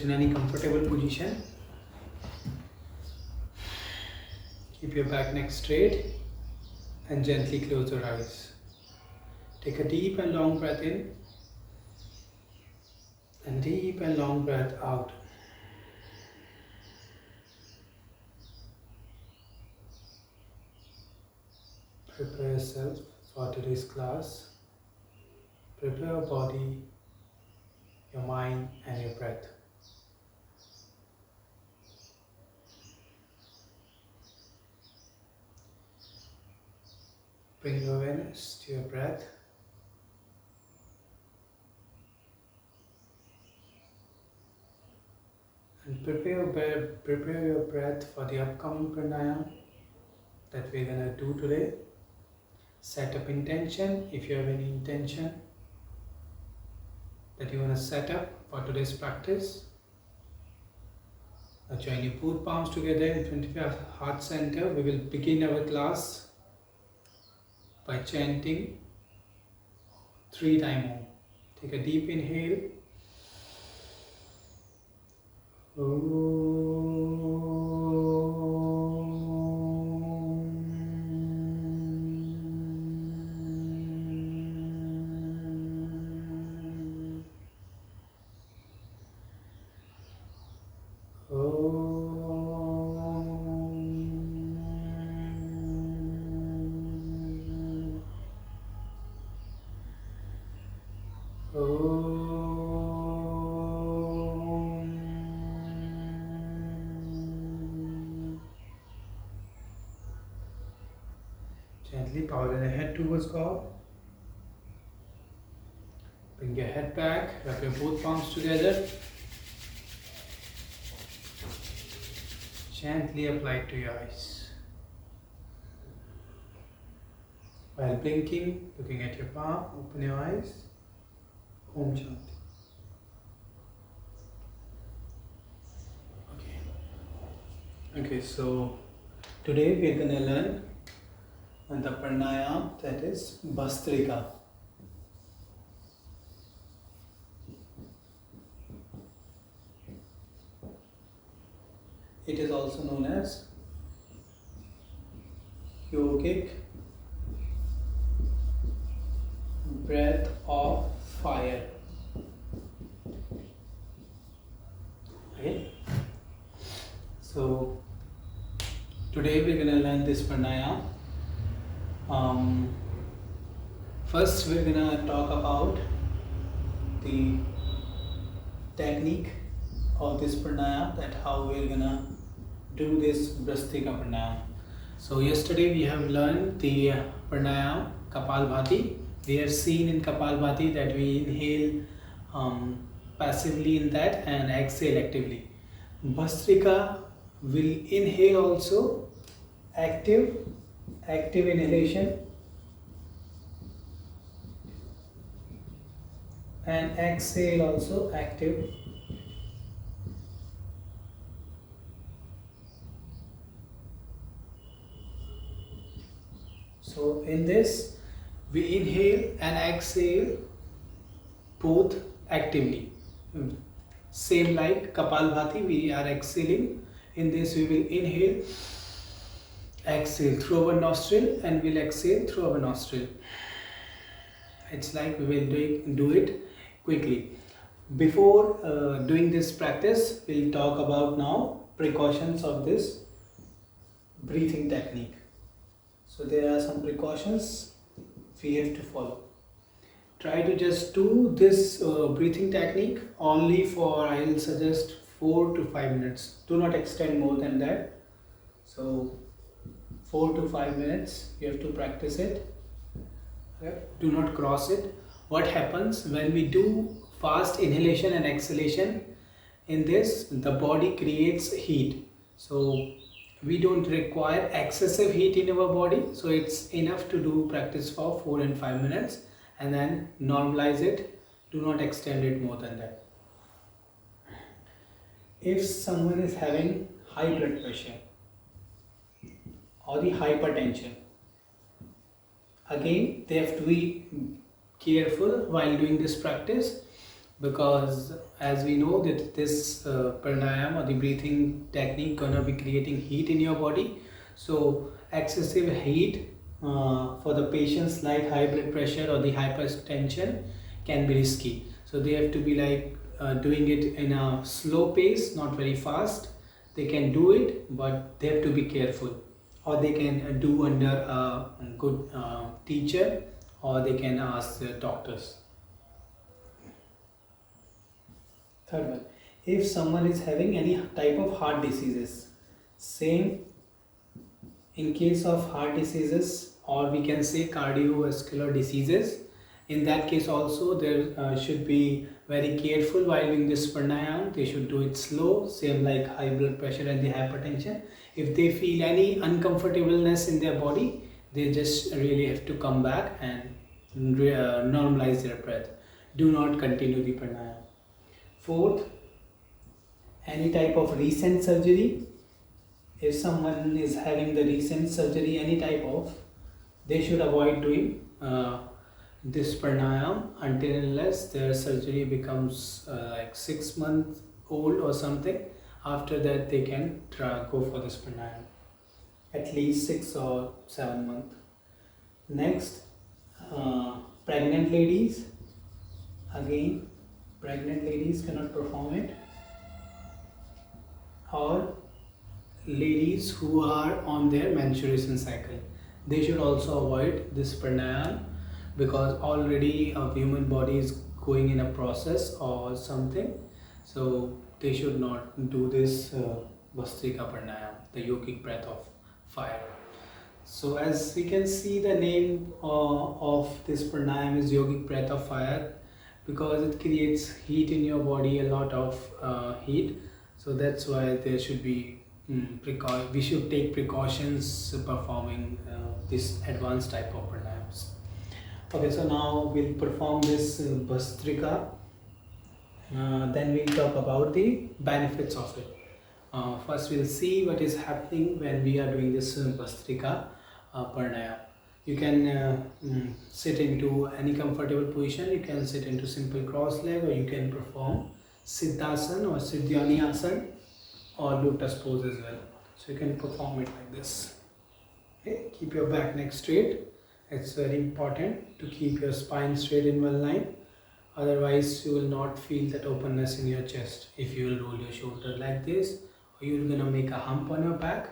Sit in any comfortable position. Keep your back neck straight and gently close your eyes. Take a deep and long breath in and deep and long breath out. Prepare yourself for today's class. Prepare your body, your mind and your breath. Bring your awareness to your breath. And prepare your breath for the upcoming pranayama that we're going to do today. Set up intention if you have any intention that you want to set up for today's practice. Now join your both palms together in front of your heart center. We will begin our class by chanting 3 times Om. Take a deep inhale. Gently bow your head towards God. Bring your head back, wrap your both palms together. Gently apply it to your eyes. While blinking, looking at your palm, open your eyes. Om Shanti. Okay, so today we are going to learn the pranayama that is Bhastrika. It is also known as yogic breath of fire. Okay, so today we're going to learn this pranayama. First we're going to talk about the technique of this pranayama, that how we're going to do this Bhastrika pranayama. So yesterday we have learned the pranayama Kapalbhati. We have seen in Kapalbhati that we inhale passively in that and exhale actively. Bhastrika will inhale also active inhalation and exhale also active. So in this we inhale and exhale both actively. Same like Kapalbhati, we are exhaling. In this we will inhale, exhale through our nostril and we'll exhale through our nostril. It's like we will do it quickly. Before doing this practice, we'll talk about now precautions of this breathing technique. So there are some precautions we have to follow. Try to just do this breathing technique only for, I will suggest 4 to 5 minutes. Do not extend more than that. So 4 to 5 minutes you have to practice it. Okay? Do not cross it. What happens when we do fast inhalation and exhalation? In this, the body creates heat. So we don't require excessive heat in our body. So it's enough to do practice for 4 and 5 minutes and then normalize it. Do not extend it more than that. If someone is having high blood pressure or the hypertension, again they have to be careful while doing this practice. because as we know that this pranayama or the breathing technique gonna be creating heat in your body. So excessive heat for the patients like high blood pressure or the hypertension can be risky. So they have to be like doing it in a slow pace, not very fast. They can do it, but they have to be careful. Or they can do under a good teacher, or they can ask the doctors. Third one, if someone is having any type of heart diseases, same in case of heart diseases, or we can say cardiovascular diseases, in that case also there should be very careful while doing this pranayama. They should do it slow, same like high blood pressure and the hypertension. If they feel any uncomfortableness in their body, they just really have to come back and normalize their breath. Do not continue the pranayama. Fourth, any type of recent surgery. If someone is having the recent surgery, any type of, they should avoid doing this pranayama until unless their surgery becomes like 6 months old or something. After that they can go for this pranayama, at least 6 or 7 months. Next, pregnant ladies. Again, pregnant ladies cannot perform it, or ladies who are on their menstruation cycle, they should also avoid this pranayama, because already a human body is going in a process or something. So they should not do this Bhastrika pranayama, the yogic breath of fire. So as we can see, the name of this pranayama is yogic breath of fire, because it creates heat in your body, a lot of heat. So that's why there should be we should take precautions performing this advanced type of pranayams. Okay, so now we'll perform this Bhastrika. Then we'll talk about the benefits of it. First we'll see what is happening when we are doing this Bhastrika pranayama. You can sit into any comfortable position. You can sit into simple cross leg, or you can perform Siddhasana or Siddhyani or lotus pose as well. So you can perform it like this. Okay, keep your back neck straight. It's very important to keep your spine straight in one line. Otherwise you will not feel that openness in your chest. If you will roll your shoulder like this, or you're gonna make a hump on your back,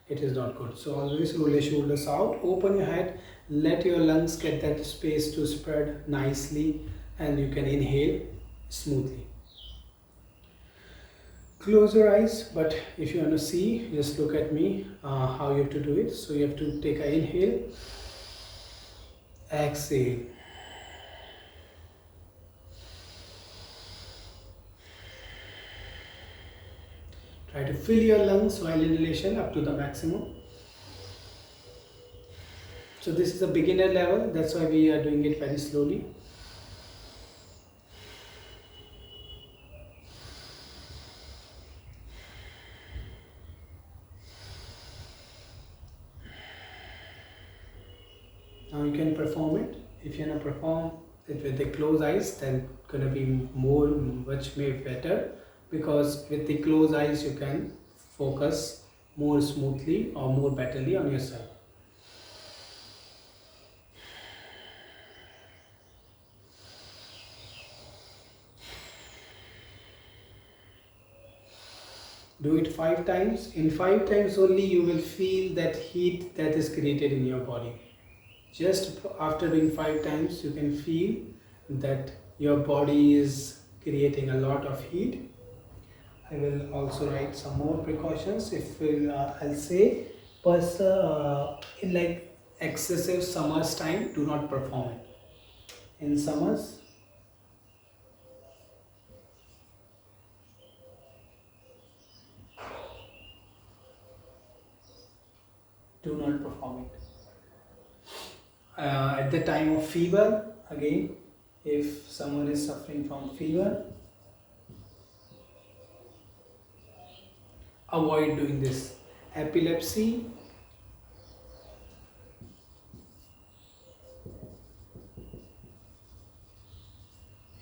it is not good. So always roll your shoulders out, open your head, let your lungs get that space to spread nicely, and you can inhale smoothly. Close your eyes, but if you want to see, just look at me how you have to do it. So you have to take an inhale, exhale, try to fill your lungs while inhalation up to the maximum. So this is a beginner level, that's why we are doing it very slowly. Now you can perform it. If you want to perform it with the closed eyes, then gonna be much better, because with the closed eyes you can focus more smoothly or more betterly on yourself. Do it 5 times. In 5 times only you will feel that heat that is created in your body. Just after doing 5 times, you can feel that your body is creating a lot of heat. I will also write some more precautions. If I'll say, in like excessive summers time, do not perform it. In summers, do not perform it. At the time of fever, again, if someone is suffering from fever, avoid doing this. Epilepsy,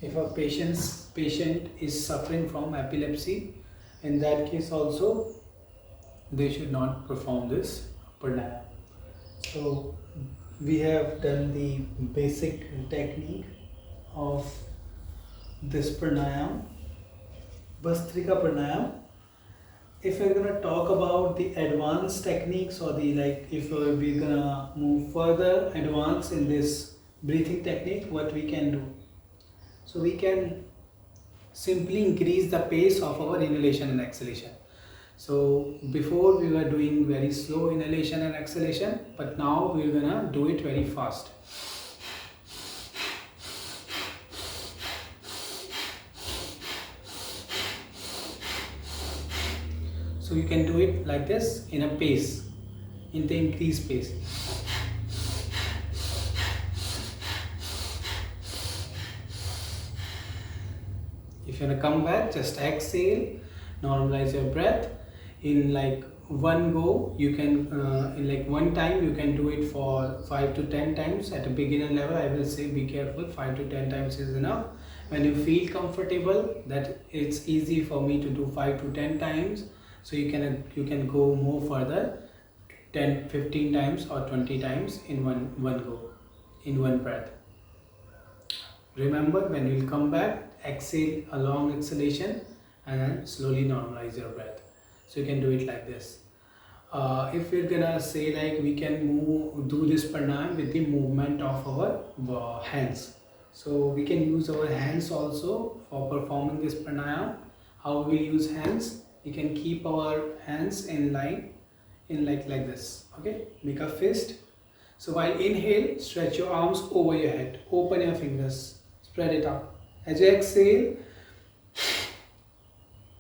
if a patient is suffering from epilepsy, in that case also they should not perform this pranayama. So we have done the basic technique of this pranayama, Bhastrika pranayama. If we're gonna talk about the advanced techniques, or the if we're gonna move further advanced in this breathing technique, what we can do? So we can simply increase the pace of our inhalation and exhalation. So before we were doing very slow inhalation and exhalation, but now we're gonna do it very fast. So you can do it like this in a pace, in the increased pace. If you want to come back, just exhale, normalize your breath. In one go, you can in one time you can do it for 5 to 10 times. At a beginner level, I will say be careful, 5 to 10 times is enough. When you feel comfortable that it's easy for me to do 5 to 10 times, so you can go more further, 10, 15 times or 20 times in one go, in one breath. Remember, when you come back, exhale a long exhalation and then slowly normalize your breath. So you can do it like this. If we're gonna say we can do this pranayama with the movement of our hands. So we can use our hands also for performing this pranayama. How we use hands? We can keep our hands in line, in like this. Okay, make a fist. So while inhale, stretch your arms over your head, open your fingers, spread it out. As you exhale,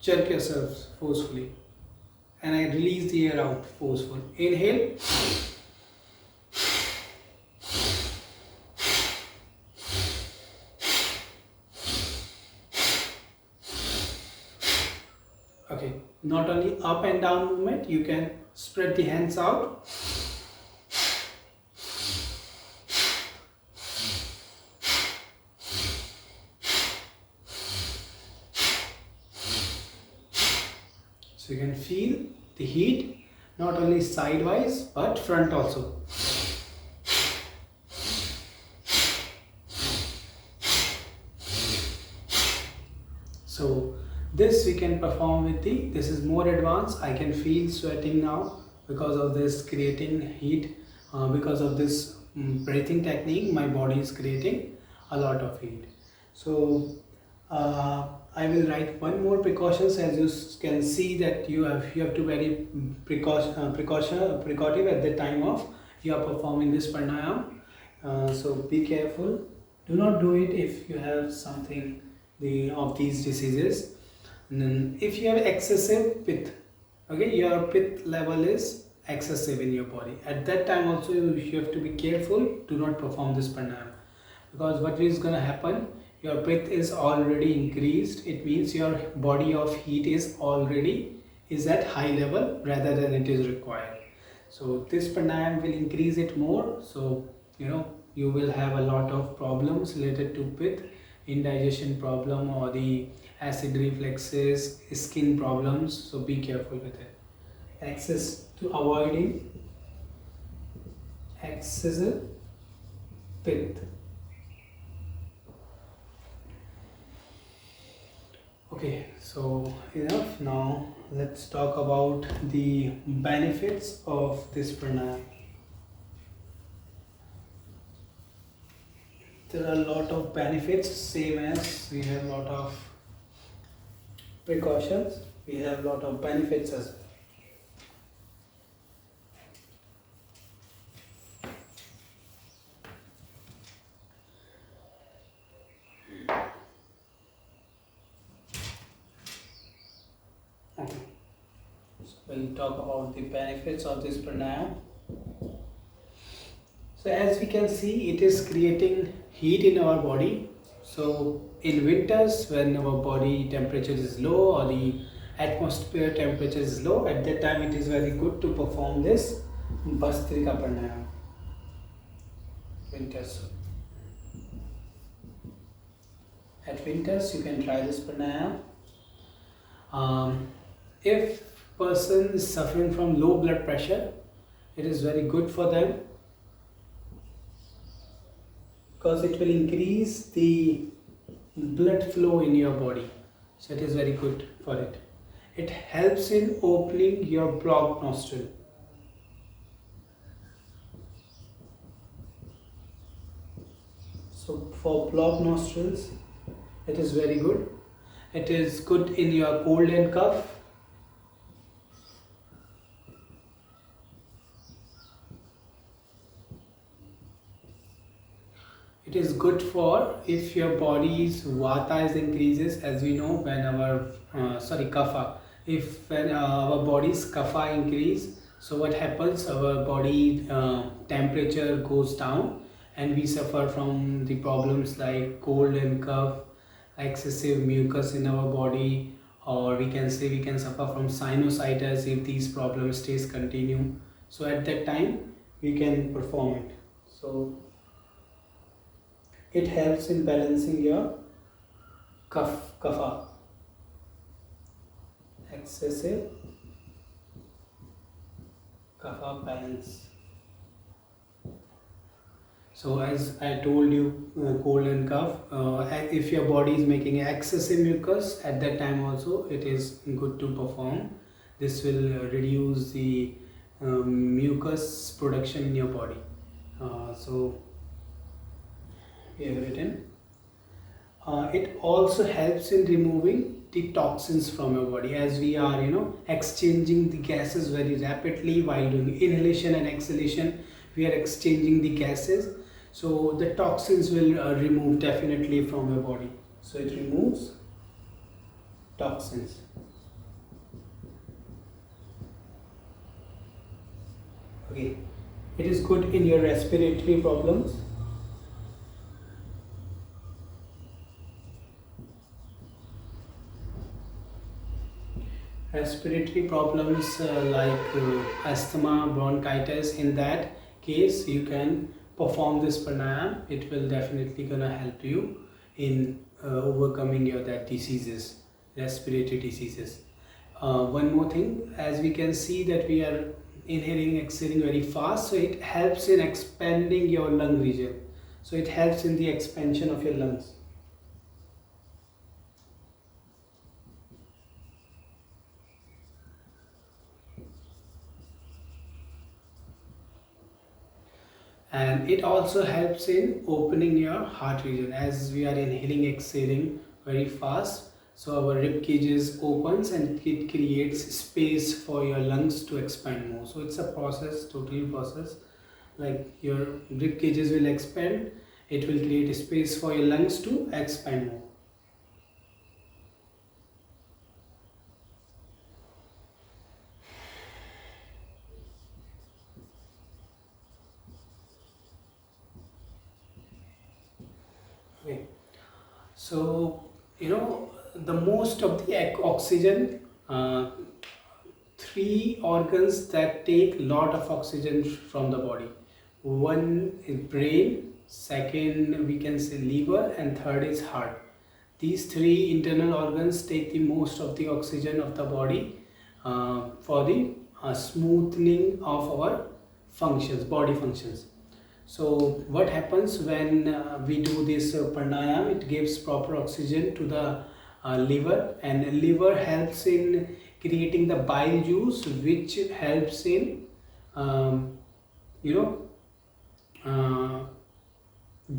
jerk yourself forcefully, and I release the air out forcefully. Inhale, okay, not only up and down movement, you can spread the hands out. So you can feel the heat not only sidewise but front also. So this we can perform with this is more advanced. I can feel sweating now because of this creating heat, because of this breathing technique. My body is creating a lot of heat. So I will write one more precautions. As you can see that you have to very precautive at the time of you are performing this pranayama. So be careful. Do not do it if you have something of these diseases. And then if you have excessive pith, okay, your pith level is excessive in your body, at that time also you have to be careful. Do not perform this pranayama, because what is going to happen, your pith is already increased. It means your body of heat is at high level rather than it is required. So this pranayama will increase it more. So you will have a lot of problems related to pith, indigestion problem, or the acid reflexes, skin problems. So be careful with it. Avoiding excessive pith. Okay, so enough. Now let's talk about the benefits of this pranayama. There are a lot of benefits, same as we have a lot of precautions, we have a lot of benefits as well. Okay. So we'll talk about the benefits of this pranayama. So as we can see, it is creating heat in our body. So in winters, when our body temperature is low or the atmosphere temperature is low, at that time it is very good to perform this Bhastrika pranayama. Winters. At winters you can try this pranayama. If person is suffering from low blood pressure, it is very good for them because it will increase the blood flow in your body. So it is very good for it. It helps in opening your blocked nostril. So for blocked nostrils, it is very good. It is good in your cold and cough. It is good for if your body's vata is increases, as we know when our kapha. If when our body's kapha increase, so what happens? Our body temperature goes down, and we suffer from the problems like cold and cough, excessive mucus in our body, or we can say we can suffer from sinusitis if these problems stays continue. So at that time we can perform it. So it helps in balancing your kapha, excessive kapha balance. So as I told you, cold and cough, if your body is making excessive mucus, at that time also it is good to perform. This will reduce the mucus production in your body. So we have written. It also helps in removing the toxins from your body, as we are exchanging the gases very rapidly while doing inhalation and exhalation. We are exchanging the gases, so the toxins will remove definitely from your body. So it removes toxins. Okay, it is good in your respiratory problems. Respiratory problems like asthma, bronchitis, in that case you can perform this pranayama. It will definitely gonna help you in overcoming your diseases, respiratory diseases. One more thing, as we can see that we are inhaling, exhaling very fast, so it helps in expanding your lung region. So it helps in the expansion of your lungs. And it also helps in opening your heart region, as we are inhaling, exhaling very fast, so our rib cages opens and it creates space for your lungs to expand more. So it's a process, total process, like your rib cages will expand, it will create a space for your lungs to expand more. Okay. So the most of the oxygen, three organs that take lot of oxygen from the body. One is brain, second we can say liver, and third is heart. These three internal organs take the most of the oxygen of the body for the smoothing of our functions, body functions. So what happens when we do this pranayama? It gives proper oxygen to the liver, and liver helps in creating the bile juice, which helps in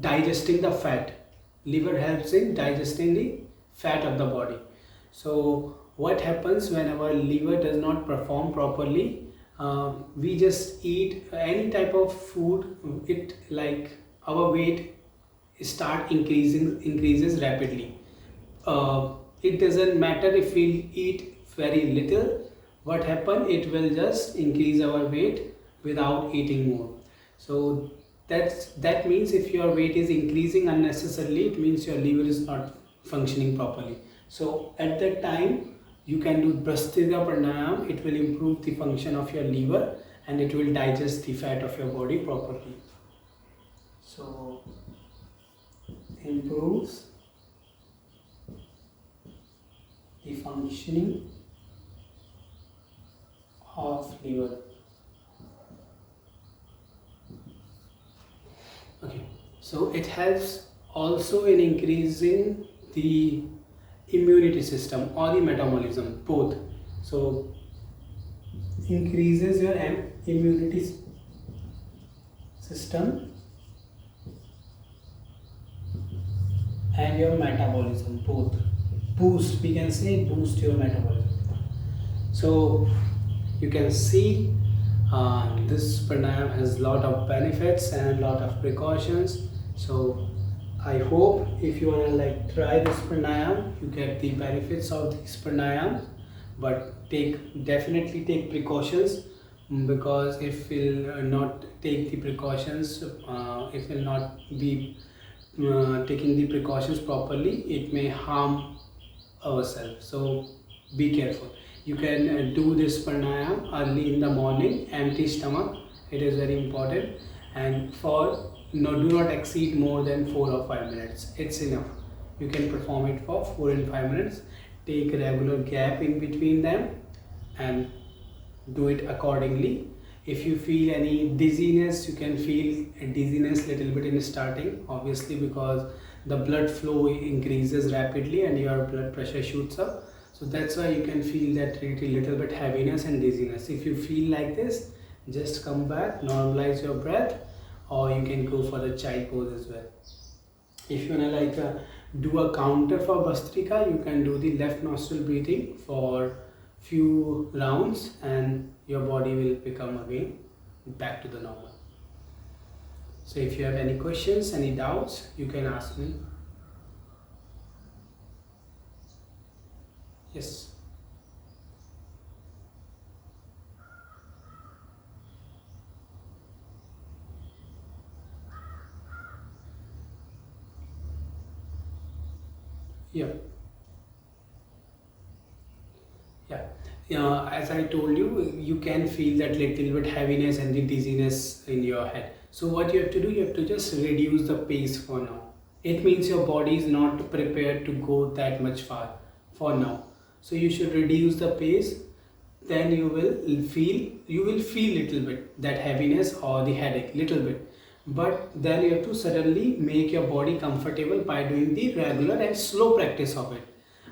digesting the fat. Liver helps in digesting the fat of the body. So what happens when our liver does not perform properly? We just eat any type of food, it like our weight increases rapidly. It doesn't matter if we eat very little, what happen, it will just increase our weight without eating more. So that means if your weight is increasing unnecessarily, it means your liver is not functioning properly. So at that time you can do Bhastrika pranayama. It will improve the function of your liver and it will digest the fat of your body properly. So improves functioning of liver. Okay, so it helps also in increasing the immunity system or the metabolism, both. So increases your immunity system and your metabolism, both. Boost, we can say, boost your metabolism. So you can see this pranayama has lot of benefits and lot of precautions. So I hope if you wanna like try this pranayama, you get the benefits of this pranayama, but definitely take precautions, because if we'll not take the precautions, if we'll not be taking the precautions properly, it may harm ourselves. So be careful. You can do this pranayama early in the morning, empty stomach. It is very important, and do not exceed more than 4 or 5 minutes. It's enough. You can perform it for 4 and 5 minutes. Take a regular gap in between them and do it accordingly. If you feel any dizziness, you can feel a dizziness little bit in starting, obviously, because the blood flow increases rapidly and your blood pressure shoots up. So that's why you can feel that little bit heaviness and dizziness. If you feel like this, just come back, normalize your breath, or you can go for the chai pose as well. If you wanna like do a counter for Bhastrika, you can do the left nostril breathing for few rounds and your body will become again back to the normal. So if you have any questions, any doubts, you can ask me. Yes. Yeah. As I told you, you can feel that little bit heaviness and the dizziness in your head. So what you have to do, you have to just reduce the pace for now. It means your body is not prepared to go that much far for now. So you should reduce the pace. Then you will feel little bit that heaviness or the headache, little bit. But then you have to suddenly make your body comfortable by doing the regular and slow practice of it,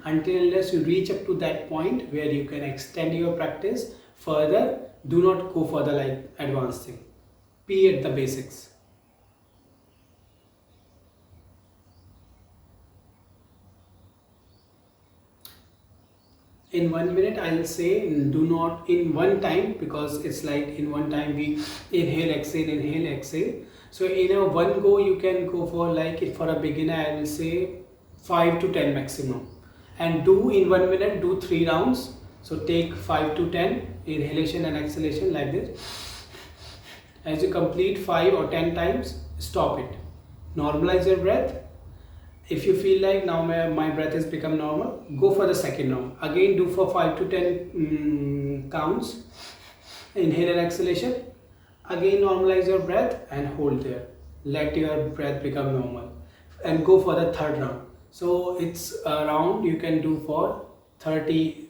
until unless you reach up to that point where you can extend your practice further. Do not go for the like advanced thing. Be at the basics. In 1 minute, I'll say do not in one time, because it's like in one time we inhale, exhale. So in a one go, you can go for like, if for a beginner, I will say 5 to 10 maximum, and do in 1 minute, do 3 rounds. So take 5 to 10 inhalation and exhalation like this. As you complete 5 or 10 times, stop it. Normalize your breath. If you feel like now my breath has become normal, go for the second round. Again, do for 5 to 10 counts, inhale and exhalation. Again, normalize your breath and hold there. Let your breath become normal and go for the third round. So it's a round you can do for 30,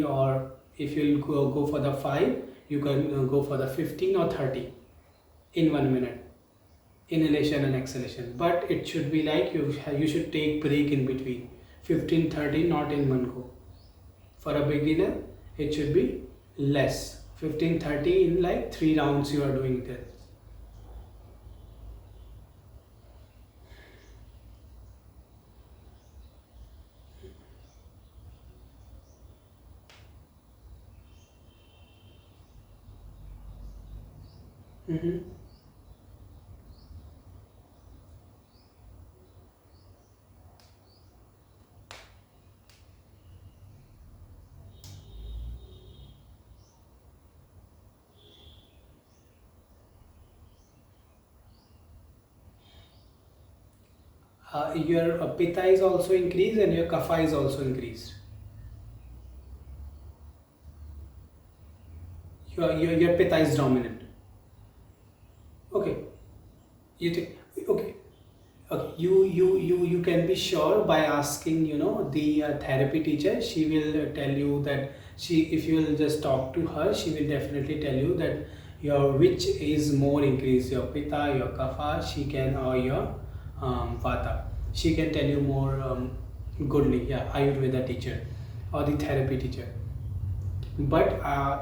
or if you go for the 5, you can go for the 15 or 30 in 1 minute. Inhalation and exhalation, but it should be like you should take break in between 15-30, not in one go. For a beginner, it should be less, 15-30 in like 3 rounds you are doing this. Your pitta is also increased and your kapha is also increased. Your pitta is dominant. Okay, you take, okay. Okay, you can be sure by asking, the therapy teacher. She will tell you that, if you will just talk to her, she will definitely tell you that your which is more increased, your pitta, your kapha, she can, or your vata. She can tell you more goodly. Yeah, Ayurveda teacher or the therapy teacher. But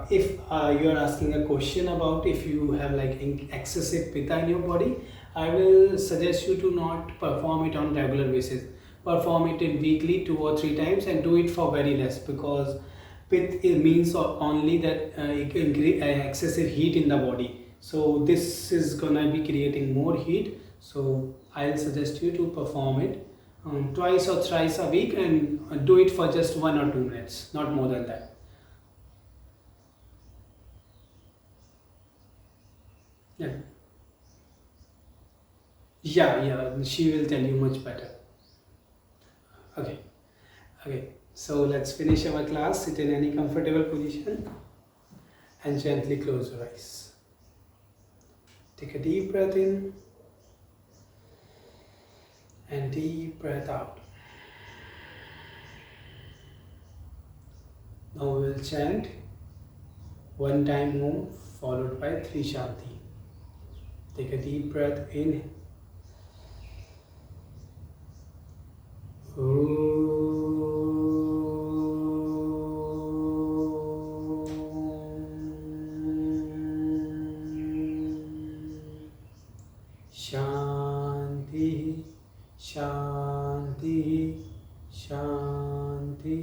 if you are asking a question about if you have like excessive pitta in your body, I will suggest you to not perform it on regular basis. Perform it in weekly 2 or 3 times, and do it for very less, because pit, it means only that excessive heat in the body. So this is gonna be creating more heat. So I'll suggest you to perform it twice or thrice a week, and do it for just 1 or 2 minutes, not more than that. Yeah. Yeah, she will tell you much better. Okay, okay. So let's finish our class. Sit in any comfortable position and gently close your eyes. Take a deep breath in and deep breath out. Now we will chant one time Om followed by three Shanti. Take a deep breath in. Shanti, Shanti, Shanti.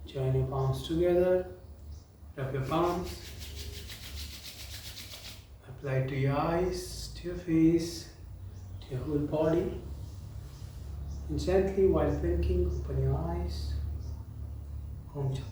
Join your palms together. Rub your palms. Apply to your eyes, to your face, to your whole body. And gently, while blinking, open your eyes. Om Shanti.